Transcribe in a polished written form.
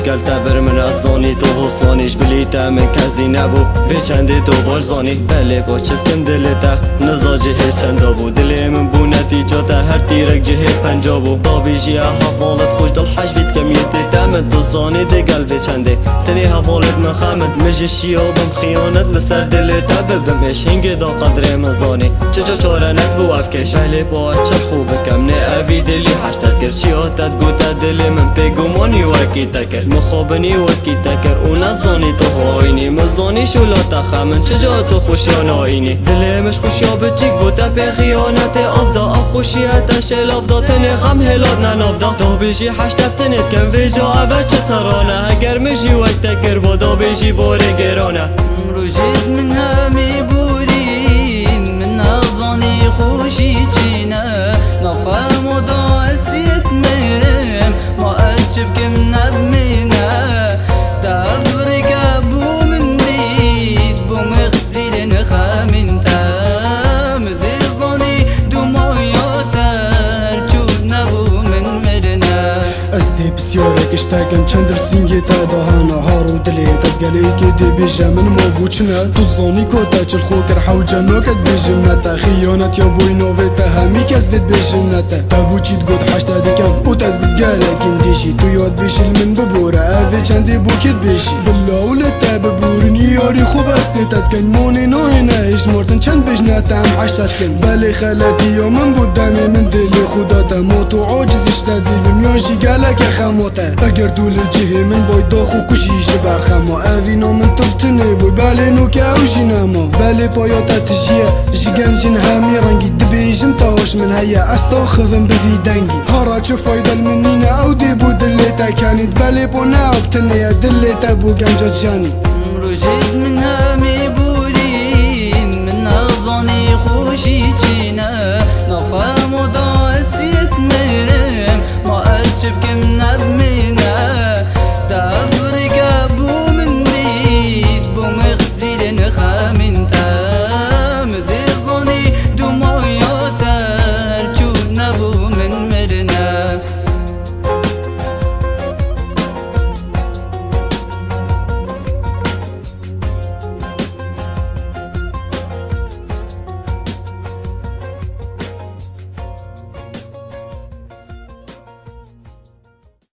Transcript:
قال تبر من الزانی تو حسانیش بلیتا من کسی نبو به چندی تو باش زانی بله با چپتم دلتا نزاجه چندا بو دلی من بو نتیجاتا هر تیرک جه پنجا بو دابیشی حوالت خوش دل حجبیت کمیتی دمت تو زانی دی قلب چنده تنی حوالت من خامد مجشی و بم خیانت لسر دلتا ببمش هنگی دا قدر مزانی چجا چارنت بو افکش بله با چه خوب کم نه اوی دلی حشتت کرد چیاتت گوتا دلی من پیگمانی وکی تکر مخابنی وکی تکر او نزانی تو هاینی مزانی شولاتا خمن چجا تو خوشیان آینی دلمش خوشیا بچیک بوتا پی خیانت افدا اف خوشیت شل افدا تنی خم هلاد ننافدا دا بیشی حشتت تنید کم ویجا اول چه ترانه اگر مشی وقت تکر با دا بیشی باره گرانه رجيت منها ميبولين منها ظني خوشي جينا نفهم وداسيت مرم ما أجبك من أبمنا تفرق أبو من بيت بو مغسل نخامن تامل ظني دماياتر جود نبو من مرنا أستي بسيارك اشتاقم چندر سنگي تا دهانا هارو دلي تبقالي كدي بيجا من موبوچنا تظني كوتا چل خوكر حوجا نوكت بيجمناتا خيانت يا بوي نوفيتا همي كسبت بيجمناتا تابوچي تقود حشتا ديكم اوتا تقود قالك انديشي تو ياد بيشل من ببورا اوي چندي بوكت بيشي بالله ولتا ببورني ياري خوب استي تتكن موني نوهنا ايش مورتن چند بيجناتا هم حشتا تكن بالي خالتي يا من بودامي من دلي خداتا موتو عاجز اشتادي بمياشي قالك يا خموتا اگر دول جهي من بوي داخو كشيش برخما اوي نو من تبتني بوي بالي نوكا او جناما بالي باياتا تجيه جيجانجن هامي رنگي دبيجم تاوش من هيا استاخذن بفي دنگي هارا چه فايدة المنينة او دي بو دليتا كانت بالي بو ناو بتنيا دليتا بو گنجات جاني رجيت منها